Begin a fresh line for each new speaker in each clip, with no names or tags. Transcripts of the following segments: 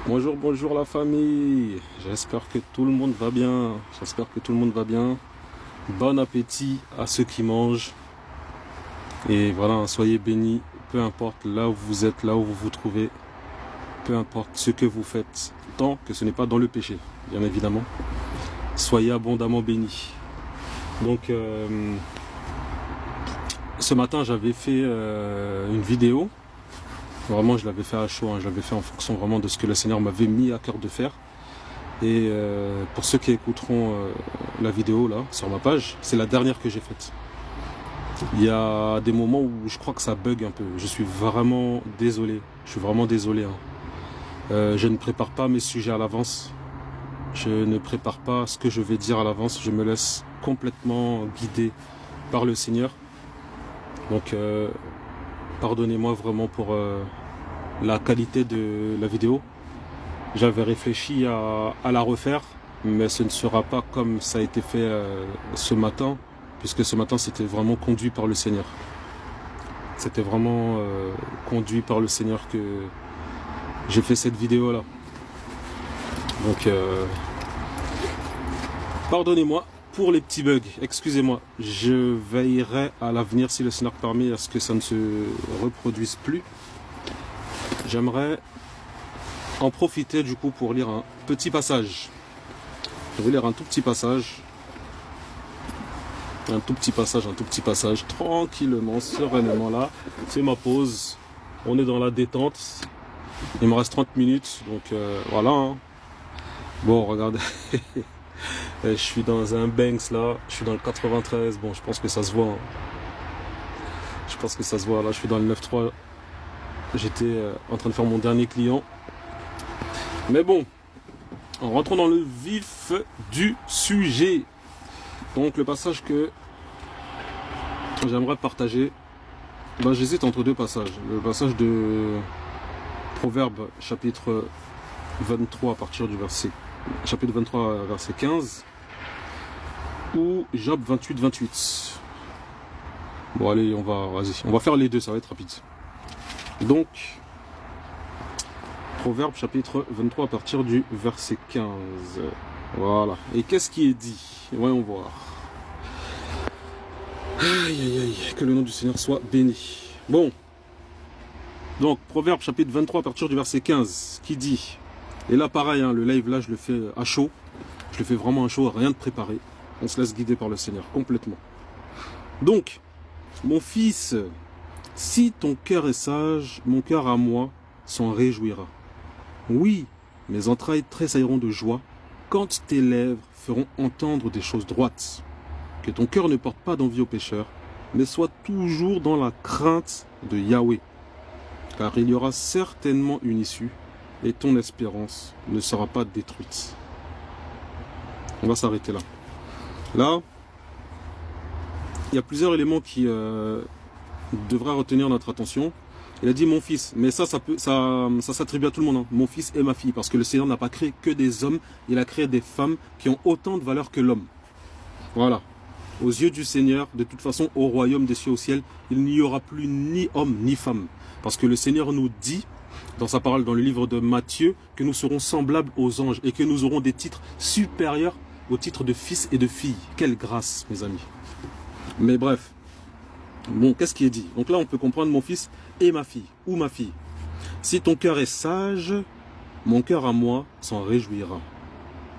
Bonjour, bonjour la famille. J'espère que tout le monde va bien. J'espère que tout le monde va bien. Bon appétit à ceux qui mangent. Et voilà, soyez bénis, peu importe là où vous êtes, là où vous vous trouvez, peu importe ce que vous faites, tant que ce n'est pas dans le péché, bien évidemment. Soyez abondamment bénis. Donc, ce matin, j'avais fait une vidéo. Vraiment, je l'avais fait à chaud, hein. Je l'avais fait en fonction vraiment de ce que le Seigneur m'avait mis à cœur de faire. Et pour ceux qui écouteront la vidéo là sur ma page, c'est la dernière que j'ai faite. Il y a des moments où je crois que ça bug un peu. Je suis vraiment désolé. Je suis vraiment désolé, hein. Je ne prépare pas mes sujets à l'avance. Je ne prépare pas ce que je vais dire à l'avance. Je me laisse complètement guider par le Seigneur. Donc pardonnez-moi vraiment pour la qualité de la vidéo. J'avais réfléchi à la refaire, mais ce ne sera pas comme ça a été fait ce matin, puisque ce matin c'était vraiment conduit par le Seigneur. C'était vraiment conduit par le Seigneur que j'ai fait cette vidéo là. Donc pardonnez-moi pour les petits bugs, excusez-moi. Je veillerai à l'avenir, si le Seigneur permet, à ce que ça ne se reproduise plus. J'aimerais en profiter du coup pour lire un petit passage. Je vais lire un tout petit passage. Un tout petit passage, tranquillement, sereinement là. C'est ma pause. On est dans la détente. Il me reste 30 minutes, donc voilà, hein. Bon, regardez. Je suis dans un Banks là. Je suis dans le 93. Bon, je pense que ça se voit, hein. Je pense que ça se voit. Là, je suis dans le 9-3. J'étais en train de faire mon dernier client. Mais bon, en rentrant dans le vif du sujet. Donc le passage que j'aimerais partager, ben, j'hésite entre deux passages. Le passage de Proverbe chapitre 23 à partir du chapitre 23 verset 15 ou Job 28. Bon allez, on va faire les deux, ça va être rapide. Donc Proverbe chapitre 23 à partir du verset 15. Voilà. Et qu'est-ce qui est dit? Voyons voir. Aïe aïe aïe, que le nom du Seigneur soit béni. Bon. Donc, Proverbe chapitre 23 à partir du verset 15, qui dit, et là pareil, hein, le live là je le fais à chaud, je le fais vraiment à chaud, rien de préparé. On se laisse guider par le Seigneur, complètement. Donc, mon fils, si ton cœur est sage, mon cœur à moi s'en réjouira. Oui, mes entrailles tressailleront de joie quand tes lèvres feront entendre des choses droites. Que ton cœur ne porte pas d'envie aux pécheurs, mais soit toujours dans la crainte de Yahweh. Car il y aura certainement une issue, et ton espérance ne sera pas détruite. On va s'arrêter là. Là, il y a plusieurs éléments qui devraient retenir notre attention. Il a dit mon fils, mais ça s'attribue à tout le monde, hein. Mon fils et ma fille, parce que le Seigneur n'a pas créé que des hommes, il a créé des femmes qui ont autant de valeur que l'homme. Voilà. Aux yeux du Seigneur, de toute façon, au royaume des cieux au ciel, il n'y aura plus ni homme ni femme. Parce que le Seigneur nous dit, dans sa parole, dans le livre de Matthieu, que nous serons semblables aux anges et que nous aurons des titres supérieurs aux titres de fils et de filles. Quelle grâce, mes amis. Mais bref. Bon, qu'est-ce qui est dit? Donc là, on peut comprendre mon fils et ma fille, ou ma fille. Si ton cœur est sage, mon cœur à moi s'en réjouira.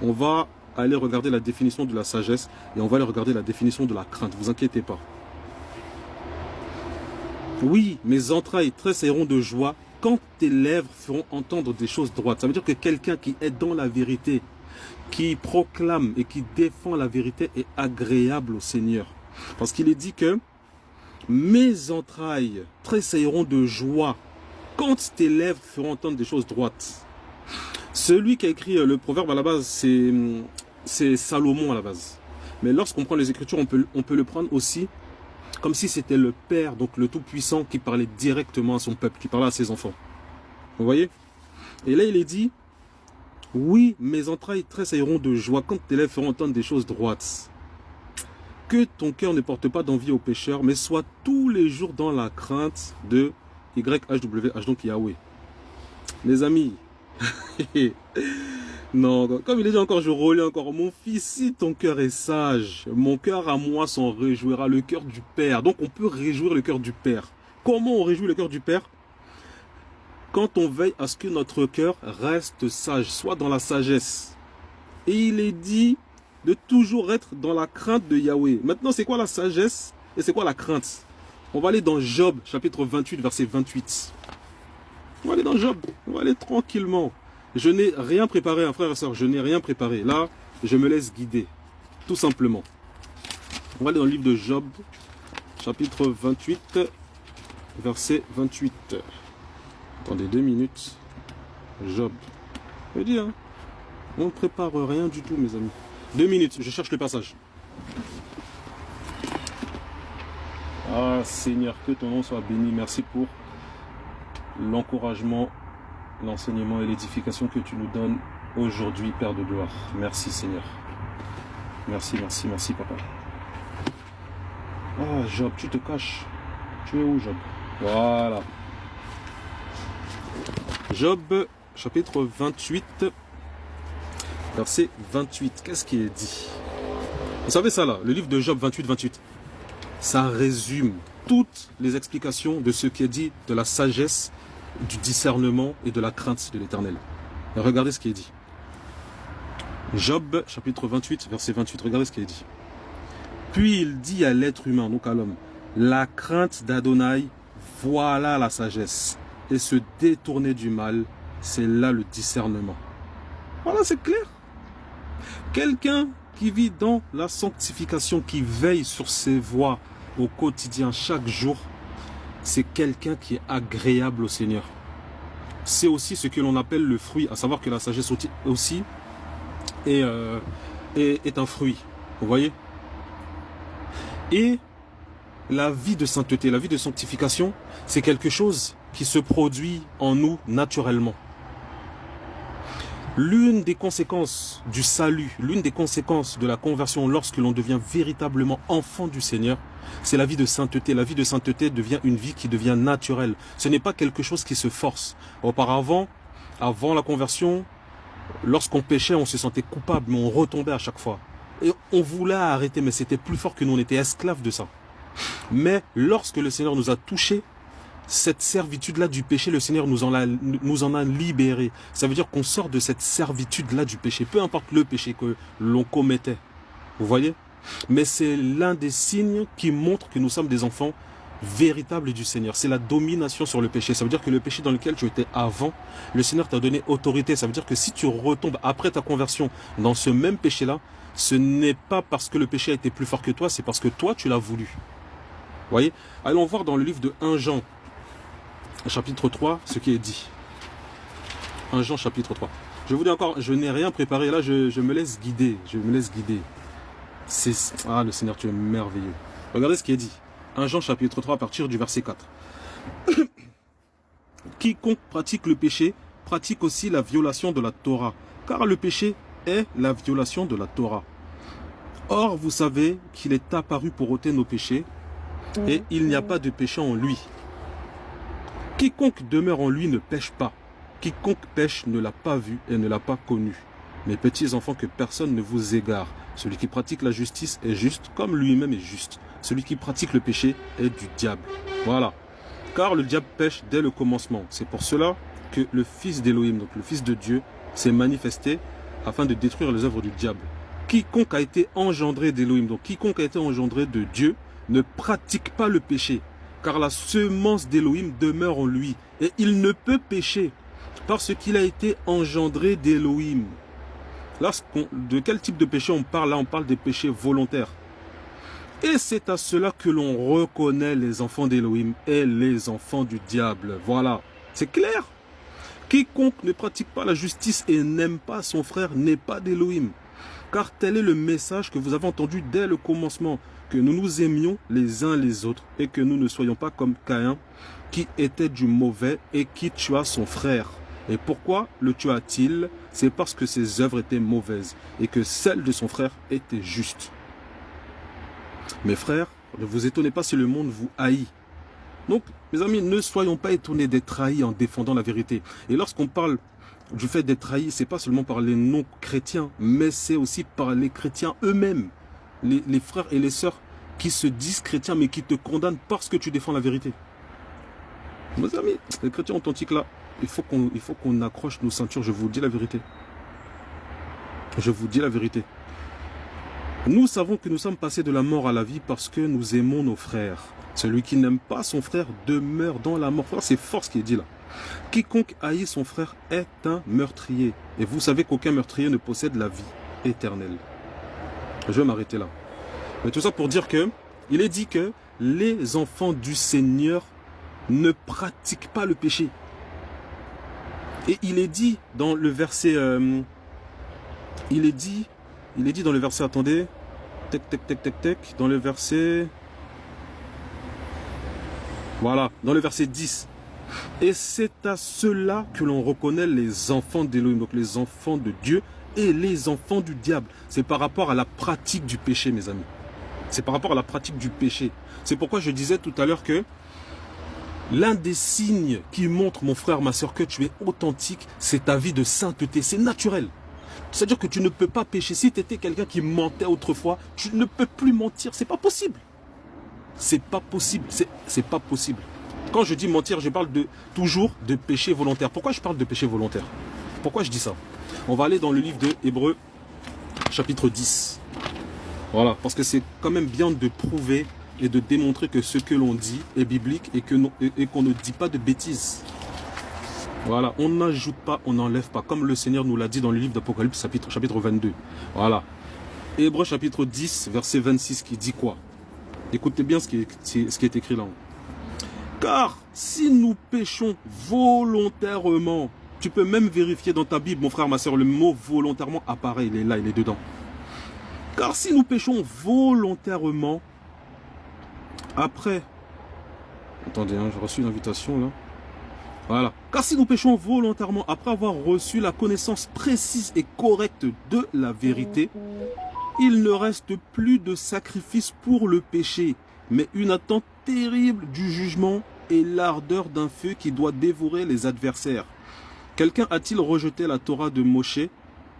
On va aller regarder la définition de la sagesse et on va aller regarder la définition de la crainte. Vous inquiétez pas. Oui, mes entrailles tressailleront de joie quand tes lèvres feront entendre des choses droites. Ça veut dire que quelqu'un qui est dans la vérité, qui proclame et qui défend la vérité est agréable au Seigneur. Parce qu'il est dit que mes entrailles tressailleront de joie quand tes lèvres feront entendre des choses droites. Celui qui a écrit le proverbe à la base, c'est Salomon à la base. Mais lorsqu'on prend les Écritures, on peut le prendre aussi comme si c'était le Père, donc le Tout-Puissant, qui parlait directement à son peuple, qui parlait à ses enfants. Vous voyez? Et là, il est dit, oui, mes entrailles tressailleront de joie quand tes lèvres feront entendre des choses droites. Que ton cœur ne porte pas d'envie aux pécheurs, mais sois tous les jours dans la crainte de YHWH, donc Yahweh. Mes amis, Non, comme il est dit encore, je relis encore. Mon fils, si ton cœur est sage, mon cœur à moi s'en réjouira, le cœur du Père. Donc on peut réjouir le cœur du Père. Comment on réjouit le cœur du Père? Quand on veille à ce que notre cœur reste sage, soit dans la sagesse. Et il est dit de toujours être dans la crainte de Yahweh. Maintenant, c'est quoi la sagesse et c'est quoi la crainte? On va aller dans Job, chapitre 28, verset 28. On va aller dans Job, on va aller tranquillement. Je n'ai rien préparé, frère et soeur, je n'ai rien préparé. Là, je me laisse guider, tout simplement. On va aller dans le livre de Job, chapitre 28, verset 28. Attendez 2 minutes. Job. Je dis, hein, on ne prépare rien du tout, mes amis. 2 minutes, je cherche le passage. Ah, Seigneur, que ton nom soit béni. Merci pour l'encouragement, l'enseignement et l'édification que tu nous donnes aujourd'hui, Père de gloire. Merci, Seigneur. Merci, merci, merci, Papa. Ah, Job, tu te caches. Tu es où, Job? Voilà. Job, chapitre 28, verset 28. Qu'est-ce qui est dit? Vous savez ça, là, le livre de Job 28, 28. Ça résume toutes les explications de ce qui est dit de la sagesse, du discernement et de la crainte de l'Éternel. Regardez ce qui est dit. Job, chapitre 28, verset 28. Regardez ce qui est dit. Puis il dit à l'être humain, donc à l'homme, la crainte d'Adonai, voilà la sagesse. Et se détourner du mal, c'est là le discernement. Voilà, c'est clair. Quelqu'un qui vit dans la sanctification, qui veille sur ses voies au quotidien, chaque jour, c'est quelqu'un qui est agréable au Seigneur. C'est aussi ce que l'on appelle le fruit, à savoir que la sagesse aussi est un fruit. Vous voyez? Et la vie de sainteté, la vie de sanctification, c'est quelque chose qui se produit en nous naturellement. L'une des conséquences du salut, l'une des conséquences de la conversion lorsque l'on devient véritablement enfant du Seigneur, c'est la vie de sainteté. La vie de sainteté devient une vie qui devient naturelle. Ce n'est pas quelque chose qui se force. Auparavant, avant la conversion, lorsqu'on péchait, on se sentait coupable, mais on retombait à chaque fois. Et on voulait arrêter, mais c'était plus fort que nous, on était esclaves de ça. Mais lorsque le Seigneur nous a touchés, cette servitude-là du péché, le Seigneur nous en a libérés. Ça veut dire qu'on sort de cette servitude-là du péché, peu importe le péché que l'on commettait. Vous voyez? Mais c'est l'un des signes qui montre que nous sommes des enfants véritables du Seigneur. C'est la domination sur le péché. Ça veut dire que le péché dans lequel tu étais avant, le Seigneur t'a donné autorité. Ça veut dire que si tu retombes après ta conversion dans ce même péché-là, ce n'est pas parce que le péché a été plus fort que toi, c'est parce que toi, tu l'as voulu. Vous voyez? Allons voir dans le livre de 1 Jean, chapitre 3, ce qui est dit. 1 Jean, chapitre 3. Je vous dis encore, je n'ai rien préparé. Là, je me laisse guider. Je me laisse guider. Ah, le Seigneur, tu es merveilleux. Regardez ce qui est dit. 1 Jean, chapitre 3, à partir du verset 4. Quiconque pratique le péché, pratique aussi la violation de la Torah. Car le péché est la violation de la Torah. Or, vous savez qu'il est apparu pour ôter nos péchés, et il n'y a pas de péché en lui. Quiconque demeure en lui ne pêche pas. Quiconque pêche ne l'a pas vu et ne l'a pas connu. Mes petits enfants, que personne ne vous égare. Celui qui pratique la justice est juste, comme lui-même est juste. Celui qui pratique le péché est du diable. Voilà. Car le diable pêche dès le commencement. C'est pour cela que le Fils d'Élohim, donc le Fils de Dieu, s'est manifesté afin de détruire les œuvres du diable. Quiconque a été engendré d'Élohim, donc quiconque a été engendré de Dieu, ne pratique pas le péché. Car la semence d'Élohim demeure en lui. Et il ne peut pécher parce qu'il a été engendré d'Élohim. De quel type de péché on parle? Là, on parle des péchés volontaires. Et c'est à cela que l'on reconnaît les enfants d'Élohim et les enfants du diable. Voilà, c'est clair. Quiconque ne pratique pas la justice et n'aime pas son frère n'est pas d'Élohim. Car tel est le message que vous avez entendu dès le commencement, que nous nous aimions les uns les autres et que nous ne soyons pas comme Caïn, qui était du mauvais et qui tua son frère. Et pourquoi le tua-t-il? C'est parce que ses œuvres étaient mauvaises et que celles de son frère étaient justes. Mes frères, ne vous étonnez pas si le monde vous haït. Donc, mes amis, ne soyons pas étonnés d'être trahis en défendant la vérité. Et lorsqu'on parle du fait d'être trahi, c'est pas seulement par les non-chrétiens, mais c'est aussi par les chrétiens eux-mêmes, les frères et les sœurs qui se disent chrétiens, mais qui te condamnent parce que tu défends la vérité. Mes amis, les chrétiens authentiques là, il faut qu'on accroche nos ceintures, je vous dis la vérité. Je vous dis la vérité. Nous savons que nous sommes passés de la mort à la vie parce que nous aimons nos frères. Celui qui n'aime pas son frère demeure dans la mort. C'est fort ce qui est dit là. Quiconque haït son frère est un meurtrier. Et vous savez qu'aucun meurtrier ne possède la vie éternelle. Je vais m'arrêter là. Mais tout ça pour dire que, il est dit que les enfants du Seigneur ne pratiquent pas le péché. Et il est dit dans le verset... il est dit dans le verset, attendez, dans le verset, voilà, dans le verset 10. Et c'est à cela que l'on reconnaît les enfants d'Élohim, donc les enfants de Dieu et les enfants du diable. C'est par rapport à la pratique du péché, mes amis. C'est par rapport à la pratique du péché. C'est pourquoi je disais tout à l'heure que l'un des signes qui montre, mon frère, ma soeur, que tu es authentique, c'est ta vie de sainteté. C'est naturel. C'est-à-dire que tu ne peux pas pécher. Si tu étais quelqu'un qui mentait autrefois, tu ne peux plus mentir. C'est pas possible. C'est pas possible. C'est pas possible. Quand je dis mentir, je parle toujours de péché volontaire. Pourquoi je parle de péché volontaire? Pourquoi je dis ça? On va aller dans le livre de Hébreux, chapitre 10. Voilà, parce que c'est quand même bien de prouver et de démontrer que ce que l'on dit est biblique et qu'on ne dit pas de bêtises. Voilà, on n'ajoute pas, on n'enlève pas, comme le Seigneur nous l'a dit dans le livre d'Apocalypse, chapitre 22. Voilà. Hébreux chapitre 10, verset 26, qui dit quoi? Écoutez bien ce qui est écrit là. Car si nous péchons volontairement, tu peux même vérifier dans ta Bible, mon frère, ma soeur, le mot volontairement apparaît, il est là, il est dedans. Car si nous péchons volontairement, après... Attendez, hein, j'ai reçu une invitation là. Voilà. Car si nous péchons volontairement après avoir reçu la connaissance précise et correcte de la vérité, il ne reste plus de sacrifice pour le péché, mais une attente terrible du jugement et l'ardeur d'un feu qui doit dévorer les adversaires. Quelqu'un a-t-il rejeté la Torah de Moshe?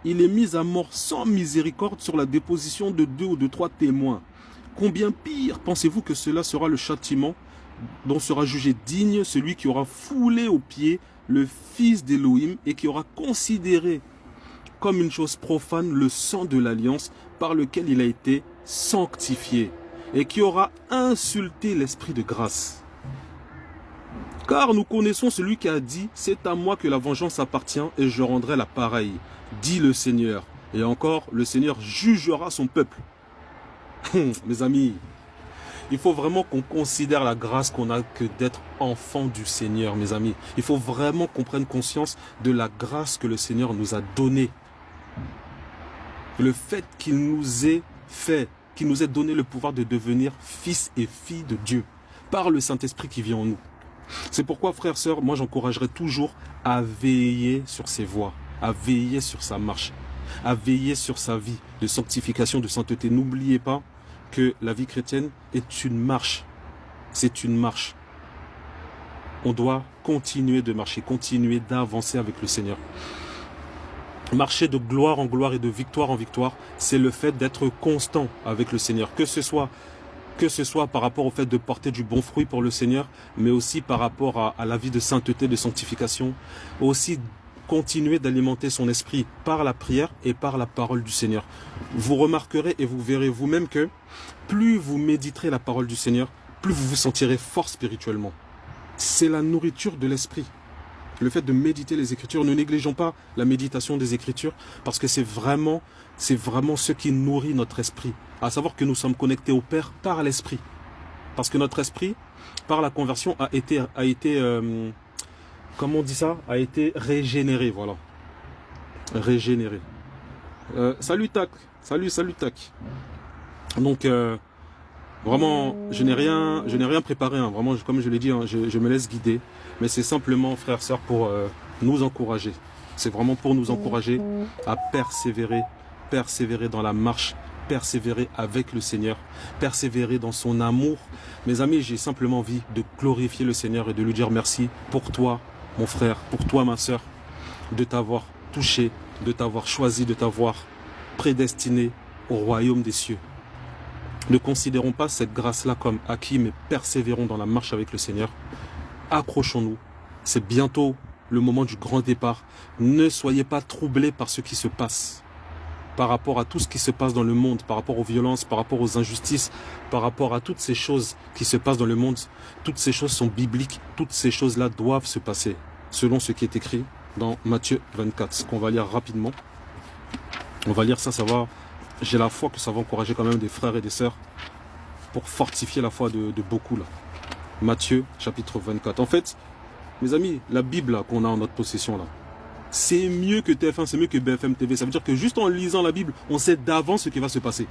Il est mis à mort sans miséricorde sur la déposition de 2 ou de 3 témoins. Combien pire pensez-vous que cela sera le châtiment dont sera jugé digne celui qui aura foulé aux pieds le fils d'Élohim et qui aura considéré comme une chose profane le sang de l'alliance par lequel il a été sanctifié et qui aura insulté l'esprit de grâce. Car nous connaissons celui qui a dit « C'est à moi que la vengeance appartient et je rendrai la pareille », dit le Seigneur. Et encore, le Seigneur jugera son peuple. Mes amis, il faut vraiment qu'on considère la grâce qu'on a que d'être enfant du Seigneur, mes amis. Il faut vraiment qu'on prenne conscience de la grâce que le Seigneur nous a donnée. Le fait qu'il nous ait fait, qu'il nous ait donné le pouvoir de devenir fils et filles de Dieu par le Saint-Esprit qui vit en nous. C'est pourquoi, frères, sœurs, moi j'encouragerai toujours à veiller sur ses voies, à veiller sur sa marche, à veiller sur sa vie de sanctification, de sainteté. N'oubliez pas que la vie chrétienne est une marche. C'est une marche. On doit continuer de marcher, continuer d'avancer avec le Seigneur. Marcher de gloire en gloire et de victoire en victoire, c'est le fait d'être constant avec le Seigneur. Que ce soit par rapport au fait de porter du bon fruit pour le Seigneur, mais aussi par rapport à la vie de sainteté, de sanctification. Aussi continuer d'alimenter son esprit par la prière et par la parole du Seigneur. Vous remarquerez et vous verrez vous-même que plus vous méditerez la parole du Seigneur, plus vous vous sentirez fort spirituellement. C'est la nourriture de l'esprit. Le fait de méditer les Écritures, ne négligeons pas la méditation des Écritures, parce que c'est vraiment ce qui nourrit notre esprit. À savoir que nous sommes connectés au Père par l'esprit. Parce que notre esprit, par la conversion, a été comment on dit ça? A été régénéré, voilà. Régénéré. Salut Tac. Salut Tac. Donc, vraiment, je n'ai rien préparé. Hein. Vraiment, comme je l'ai dit, hein, je me laisse guider. Mais c'est simplement, frères, sœurs, pour nous encourager. C'est vraiment pour nous encourager à persévérer dans la marche, persévérer avec le Seigneur, persévérer dans son amour. Mes amis, j'ai simplement envie de glorifier le Seigneur et de lui dire merci pour toi, mon frère, pour toi, ma sœur. de t'avoir touché, de t'avoir choisi, de t'avoir prédestiné au royaume des cieux. Ne considérons pas cette grâce-là comme acquis, mais persévérons dans la marche avec le Seigneur. Accrochons-nous. C'est bientôt le moment du grand départ. Ne soyez pas troublés par ce qui se passe. Par rapport à tout ce qui se passe dans le monde, par rapport aux violences, par rapport aux injustices, par rapport à toutes ces choses qui se passent dans le monde, toutes ces choses sont bibliques, toutes ces choses-là doivent se passer, selon ce qui est écrit dans Matthieu 24, ce qu'on va lire rapidement. On va lire ça, ça va, j'ai la foi que ça va encourager quand même des frères et des sœurs pour fortifier la foi de beaucoup là. Matthieu chapitre 24. En fait, mes amis, la Bible qu'on a en notre possession là, c'est mieux que TF1, c'est mieux que BFM TV. Ça veut dire que juste en lisant la Bible, on sait d'avance ce qui va se passer.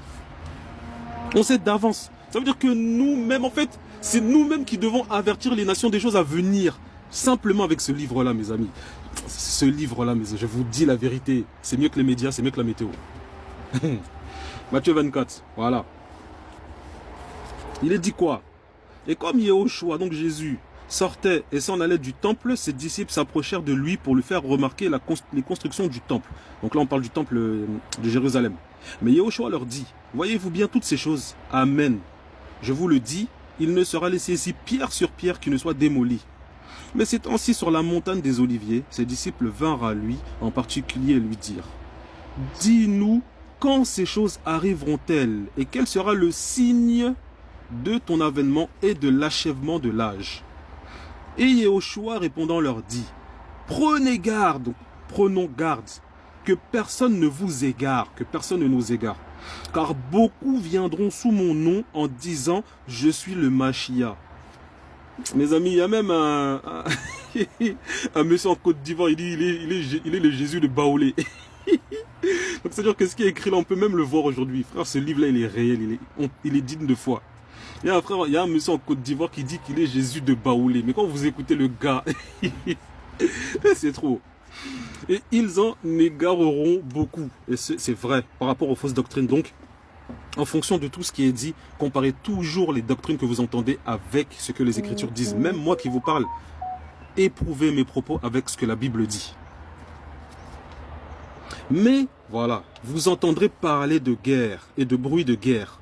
On sait d'avance. Ça veut dire que nous-mêmes, en fait, c'est nous-mêmes qui devons avertir les nations des choses à venir. Simplement avec ce livre-là, mes amis. Ce livre-là, je vous dis la vérité. C'est mieux que les médias, c'est mieux que la météo. Matthieu 24, voilà. Il est dit quoi? Et comme Yehoshua, donc Jésus, sortait et s'en allait du temple, ses disciples s'approchèrent de lui pour lui faire remarquer les constructions du temple. Donc là, on parle du temple de Jérusalem. Mais Yehoshua leur dit, voyez-vous bien toutes ces choses? Amen. Je vous le dis, il ne sera laissé ici pierre sur pierre qui ne soit démolie. Mais s'étant assis sur la montagne des Oliviers, ses disciples vinrent à lui, en particulier, et lui dirent, dis-nous quand ces choses arriveront-elles et quel sera le signe de ton avènement et de l'achèvement de l'âge? Et Yehoshua répondant leur dit, prenez garde, prenons garde, que personne ne vous égare, que personne ne nous égare. Car beaucoup viendront sous mon nom en disant, je suis le Machia. Mes amis, il y a même un monsieur en Côte d'Ivoire, il dit, il est le Jésus de Baoulé. Donc c'est-à-dire que ce qui est écrit là, on peut même le voir aujourd'hui. Frère, ce livre-là, il est réel, il est digne de foi. Il y a un monsieur en Côte d'Ivoire qui dit qu'il est Jésus de Baoulé. Mais quand vous écoutez le gars, c'est trop. Et ils en égareront beaucoup. Et c'est vrai par rapport aux fausses doctrines. Donc, en fonction de tout ce qui est dit, comparez toujours les doctrines que vous entendez avec ce que les Écritures disent. Même moi qui vous parle, éprouvez mes propos avec ce que la Bible dit. Mais, voilà, vous entendrez parler de guerre et de bruit de guerre.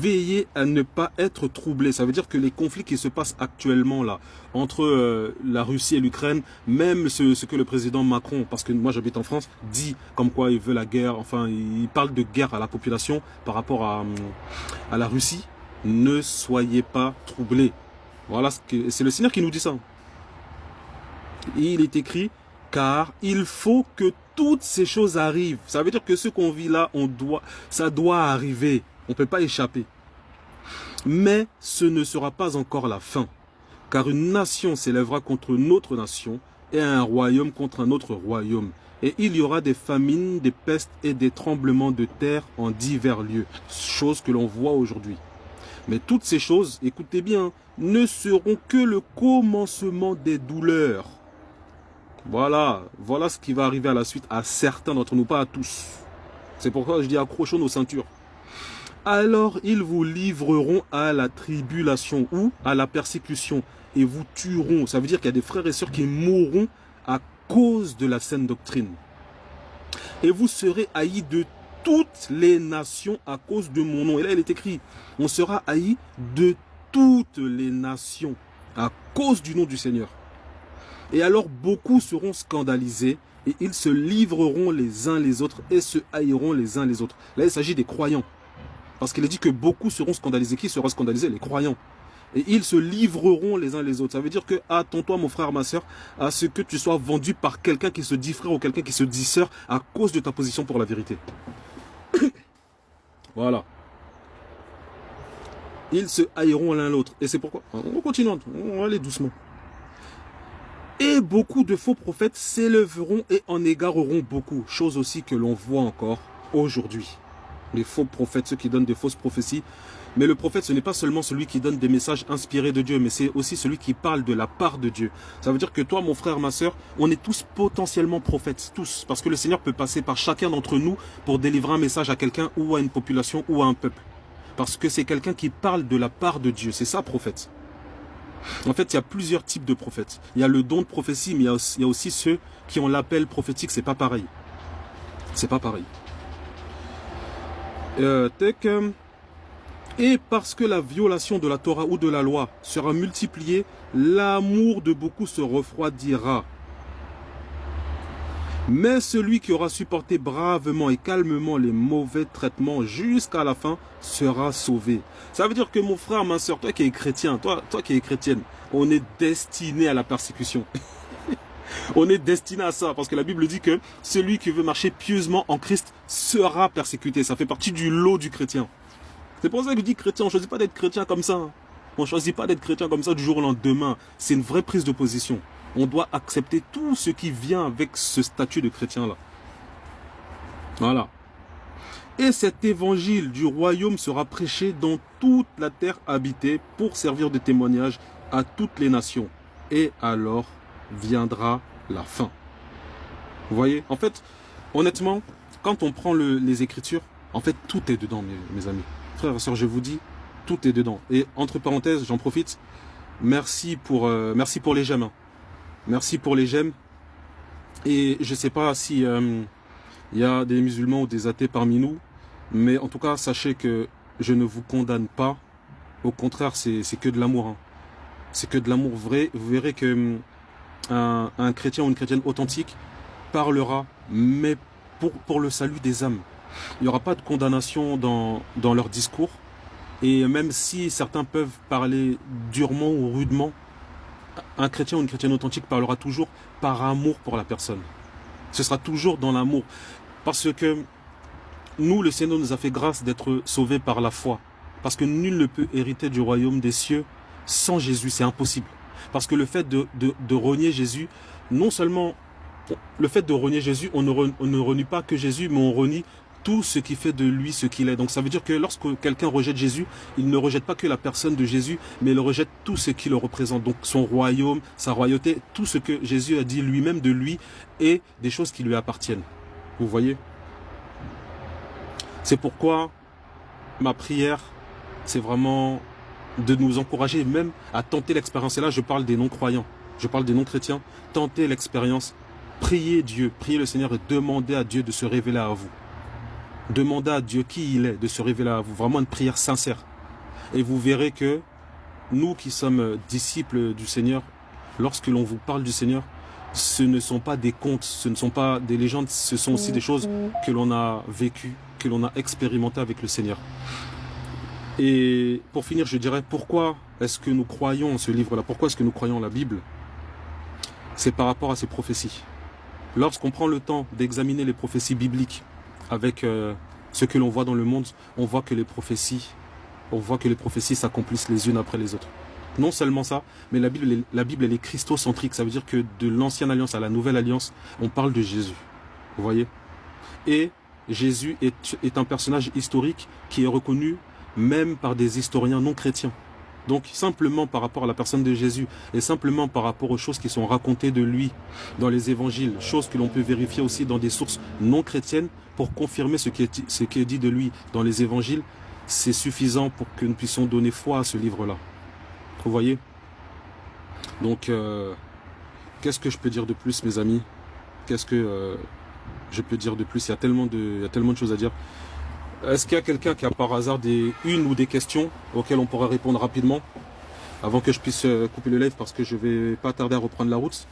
Veillez à ne pas être troublé. Ça veut dire que les conflits qui se passent actuellement là, entre la Russie et l'Ukraine, même ce que le président Macron, parce que moi j'habite en France, dit comme quoi il veut la guerre, enfin il parle de guerre à la population par rapport à la Russie, ne soyez pas troublés. Voilà, c'est le Seigneur qui nous dit ça. Il est écrit, car il faut que toutes ces choses arrivent. Ça veut dire que ce qu'on vit là, ça doit arriver. On ne peut pas échapper. Mais ce ne sera pas encore la fin. Car une nation s'élèvera contre une autre nation et un royaume contre un autre royaume. Et il y aura des famines, des pestes et des tremblements de terre en divers lieux. Choses que l'on voit aujourd'hui. Mais toutes ces choses, écoutez bien, ne seront que le commencement des douleurs. Voilà ce qui va arriver à la suite à certains d'entre nous, pas à tous. C'est pourquoi je dis accrochons nos ceintures. Alors ils vous livreront à la tribulation ou à la persécution et vous tueront. Ça veut dire qu'il y a des frères et sœurs qui mourront à cause de la saine doctrine. Et vous serez haïs de toutes les nations à cause de mon nom. Et là il est écrit, on sera haïs de toutes les nations à cause du nom du Seigneur. Et alors beaucoup seront scandalisés et ils se livreront les uns les autres et se haïront les uns les autres. Là il s'agit des croyants. Parce qu'il est dit que beaucoup seront scandalisés. Qui sera scandalisé? Les croyants. Et ils se livreront les uns les autres. Ça veut dire que attends-toi, mon frère, ma soeur, à ce que tu sois vendu par quelqu'un qui se dit frère ou quelqu'un qui se dit sœur à cause de ta position pour la vérité. Voilà. Ils se haïront l'un l'autre. Et c'est pourquoi. On continue, on va aller doucement. Et beaucoup de faux prophètes s'élèveront et en égareront beaucoup. Chose aussi que l'on voit encore aujourd'hui. Les faux prophètes, ceux qui donnent des fausses prophéties. Mais le prophète, ce n'est pas seulement celui qui donne des messages inspirés de Dieu, mais c'est aussi celui qui parle de la part de Dieu. Ça veut dire que toi, mon frère, ma soeur, on est tous potentiellement prophètes, tous. Parce que le Seigneur peut passer par chacun d'entre nous pour délivrer un message à quelqu'un ou à une population ou à un peuple. Parce que c'est quelqu'un qui parle de la part de Dieu. C'est ça, prophète. En fait, il y a plusieurs types de prophètes. Il y a le don de prophétie, mais il y a aussi ceux qui ont l'appel prophétique. C'est pas pareil. C'est pas pareil. Et parce que la violation de la Torah ou de la loi sera multipliée, l'amour de beaucoup se refroidira. Mais celui qui aura supporté bravement et calmement les mauvais traitements jusqu'à la fin sera sauvé. Ça veut dire que mon frère, ma soeur, toi qui es chrétien, toi qui es chrétienne, on est destiné à la persécution. On est destiné à ça, parce que la Bible dit que celui qui veut marcher pieusement en Christ sera persécuté. Ça fait partie du lot du chrétien. C'est pour ça que je dis chrétien, on ne choisit pas d'être chrétien comme ça. On ne choisit pas d'être chrétien comme ça du jour au lendemain. C'est une vraie prise de position. On doit accepter tout ce qui vient avec ce statut de chrétien-là. Voilà. Et cet évangile du royaume sera prêché dans toute la terre habitée pour servir de témoignage à toutes les nations. Et alors viendra la fin. Vous voyez? En fait, honnêtement, quand on prend les Écritures, en fait, tout est dedans, mes amis. Frères et sœurs, je vous dis, tout est dedans. Et entre parenthèses, j'en profite, merci pour les j'aime. Hein. Merci pour les j'aime. Et je ne sais pas si il y a des musulmans ou des athées parmi nous, mais en tout cas, sachez que je ne vous condamne pas. Au contraire, c'est que de l'amour. Hein. C'est que de l'amour vrai. Vous verrez que un chrétien ou une chrétienne authentique parlera, mais pour le salut des âmes. Il n'y aura pas de condamnation dans leur discours. Et même si certains peuvent parler durement ou rudement, un chrétien ou une chrétienne authentique parlera toujours par amour pour la personne. Ce sera toujours dans l'amour. Parce que nous, le Seigneur nous a fait grâce d'être sauvés par la foi. Parce que nul ne peut hériter du royaume des cieux sans Jésus. C'est impossible. Parce que le fait de renier Jésus, non seulement le fait de renier Jésus, on ne renie pas que Jésus, mais on renie tout ce qui fait de lui ce qu'il est. Donc ça veut dire que lorsque quelqu'un rejette Jésus, il ne rejette pas que la personne de Jésus, mais il rejette tout ce qui le représente. Donc son royaume, sa royauté, tout ce que Jésus a dit lui-même de lui et des choses qui lui appartiennent. Vous voyez? C'est pourquoi ma prière, c'est vraiment de nous encourager même à tenter l'expérience. Et là, je parle des non-croyants, je parle des non-chrétiens. Tentez l'expérience, priez Dieu, priez le Seigneur et demandez à Dieu de se révéler à vous. Demandez à Dieu qui il est, de se révéler à vous. Vraiment une prière sincère. Et vous verrez que nous qui sommes disciples du Seigneur, lorsque l'on vous parle du Seigneur, ce ne sont pas des contes, ce ne sont pas des légendes, ce sont aussi des choses que l'on a vécues, que l'on a expérimentées avec le Seigneur. Et pour finir, je dirais, pourquoi est-ce que nous croyons en ce livre-là? Pourquoi est-ce que nous croyons en la Bible? C'est par rapport à ces prophéties. Lorsqu'on prend le temps d'examiner les prophéties bibliques, avec ce que l'on voit dans le monde, on voit que les prophéties s'accomplissent les unes après les autres. Non seulement ça, mais la Bible elle est christocentrique. Ça veut dire que de l'ancienne alliance à la nouvelle alliance, on parle de Jésus. Vous voyez? Et Jésus est un personnage historique qui est reconnu même par des historiens non chrétiens. Donc simplement par rapport à la personne de Jésus et simplement par rapport aux choses qui sont racontées de lui dans les évangiles, choses que l'on peut vérifier aussi dans des sources non chrétiennes pour confirmer ce qui est dit de lui dans les évangiles, c'est suffisant pour que nous puissions donner foi à ce livre-là. Vous voyez? Donc, qu'est-ce que je peux dire de plus, mes amis? Qu'est-ce que je peux dire de plus? Il y a tellement de choses à dire. Est-ce qu'il y a quelqu'un qui a par hasard une ou des questions auxquelles on pourrait répondre rapidement avant que je puisse couper le live parce que je vais pas tarder à reprendre la route?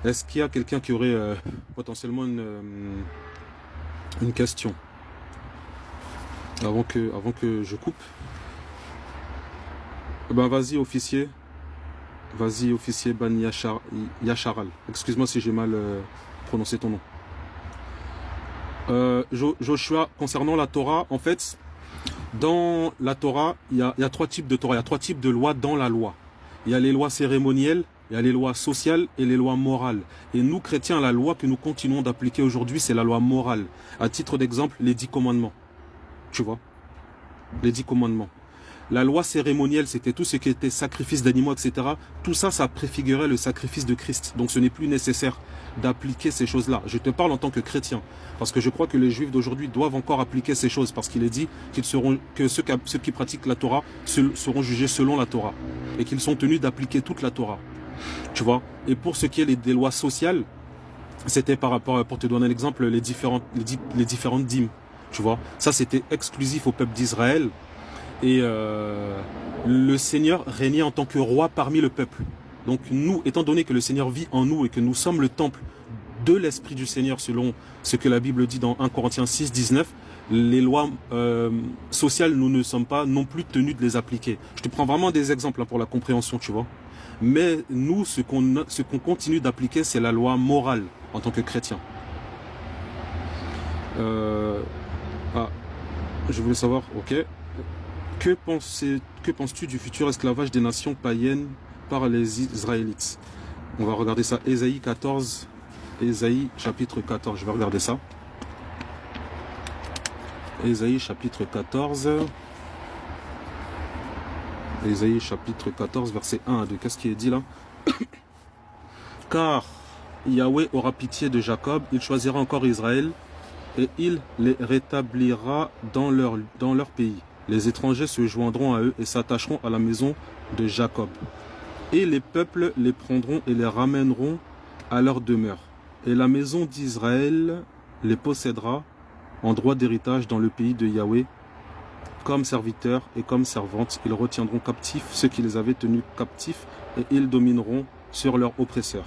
Est-ce qu'il y a quelqu'un qui aurait potentiellement une question avant que je coupe? Ben vas-y officier Ban Yacharal. Excuse-moi si j'ai mal prononcé ton nom. Joshua, concernant la Torah, en fait, dans la Torah, il y a trois types de Torah, il y a trois types de lois dans la loi. Il y a les lois cérémonielles, il y a les lois sociales et les lois morales. Et nous, chrétiens, la loi que nous continuons d'appliquer aujourd'hui, c'est la loi morale. À titre d'exemple, les 10 commandements. Tu vois? Les 10 commandements. La loi cérémonielle, c'était tout ce qui était sacrifice d'animaux, etc. Tout ça, ça préfigurait le sacrifice de Christ. Donc ce n'est plus nécessaire d'appliquer ces choses-là. Je te parle en tant que chrétien, parce que je crois que les Juifs d'aujourd'hui doivent encore appliquer ces choses, parce qu'il est dit que ceux qui pratiquent la Torah seront jugés selon la Torah, et qu'ils sont tenus d'appliquer toute la Torah. Tu vois. Et pour ce qui est des lois sociales, c'était par rapport, pour te donner un exemple, les différentes dîmes. Tu vois. Ça, c'était exclusif au peuple d'Israël. Et le Seigneur régnait en tant que roi parmi le peuple. Donc nous, étant donné que le Seigneur vit en nous et que nous sommes le temple de l'Esprit du Seigneur, selon ce que la Bible dit dans 1 Corinthiens 6, 19, les lois sociales, nous ne sommes pas non plus tenus de les appliquer. Je te prends vraiment des exemples pour la compréhension, tu vois. Mais nous, ce qu'on continue d'appliquer, c'est la loi morale en tant que chrétien. Je voulais savoir, ok. Que penses-tu du futur esclavage des nations païennes par les Israélites? On va regarder ça. Ésaïe 14. Ésaïe chapitre 14. Je vais regarder ça. Ésaïe chapitre 14. Ésaïe chapitre 14, verset 1 à 2. Qu'est-ce qui est dit là? Car Yahweh aura pitié de Jacob, il choisira encore Israël, et il les rétablira dans leur pays. Les étrangers se joindront à eux et s'attacheront à la maison de Jacob. Et les peuples les prendront et les ramèneront à leur demeure. Et la maison d'Israël les possédera en droit d'héritage dans le pays de Yahweh. Comme serviteurs et comme servantes, ils retiendront captifs ceux qui les avaient tenus captifs et ils domineront sur leurs oppresseurs.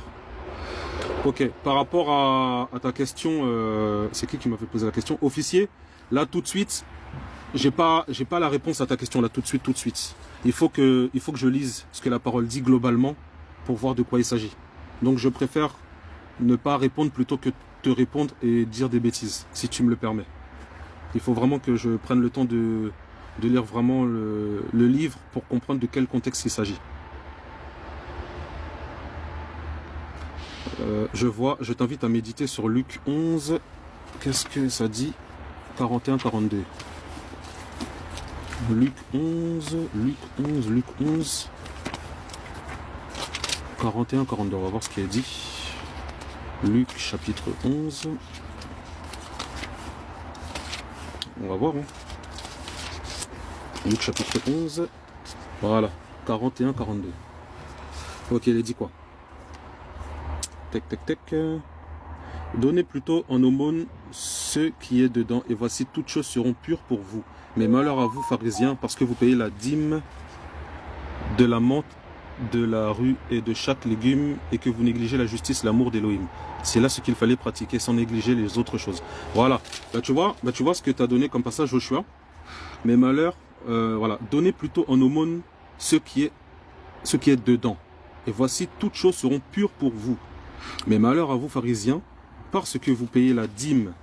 Ok, par rapport à ta question, c'est qui m'avait posé la question? Officier, là tout de suite, j'ai pas la réponse à ta question là tout de suite. Il faut que je lise ce que la parole dit globalement pour voir de quoi il s'agit. Donc je préfère ne pas répondre plutôt que te répondre et dire des bêtises, si tu me le permets. Il faut vraiment que je prenne le temps de lire vraiment le livre pour comprendre de quel contexte il s'agit. Je t'invite à méditer sur Luc 11. Qu'est-ce que ça dit? 41-42. Luc 11, 41-42, on va voir ce qui est dit. Luc chapitre 11. On va voir. Hein. Luc chapitre 11. Voilà, 41-42. Ok, il est dit quoi? Tac. Donnez plutôt en aumône ce qui est dedans, et voici toutes choses seront pures pour vous. Mais malheur à vous, pharisiens, parce que vous payez la dîme de la menthe, de la rue et de chaque légume, et que vous négligez la justice, l'amour d'Élohim. C'est là ce qu'il fallait pratiquer, sans négliger les autres choses. Voilà. Tu vois ce que tu as donné comme passage, Joshua. Mais malheur, voilà. Donnez plutôt en aumône ce qui est dedans. Et voici toutes choses seront pures pour vous. Mais malheur à vous, pharisiens, parce que vous payez la dîme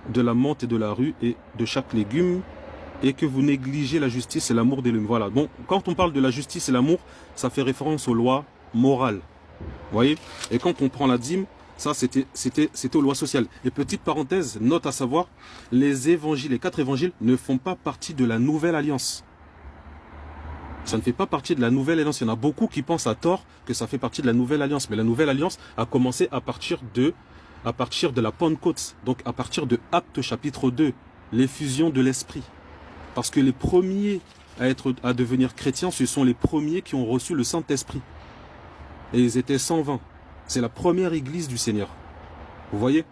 de la menthe et de la rue et de chaque légume, et que vous négligez la justice et l'amour d'Élohim. Voilà. Bon, quand on parle de la justice et l'amour, ça fait référence aux lois morales. Vous voyez? Et quand on prend la dîme, ça c'était aux lois sociales. Et petite parenthèse, note à savoir, les 4 évangiles ne font pas partie de la nouvelle alliance. Ça ne fait pas partie de la nouvelle alliance. Il y en a beaucoup qui pensent à tort que ça fait partie de la nouvelle alliance. Mais la nouvelle alliance a commencé à partir de la Pentecôte. Donc à partir de Actes chapitre 2, l'effusion de l'Esprit. Parce que les premiers à devenir chrétiens, ce sont les premiers qui ont reçu le Saint-Esprit. Et ils étaient 120. C'est la première église du Seigneur. Vous voyez?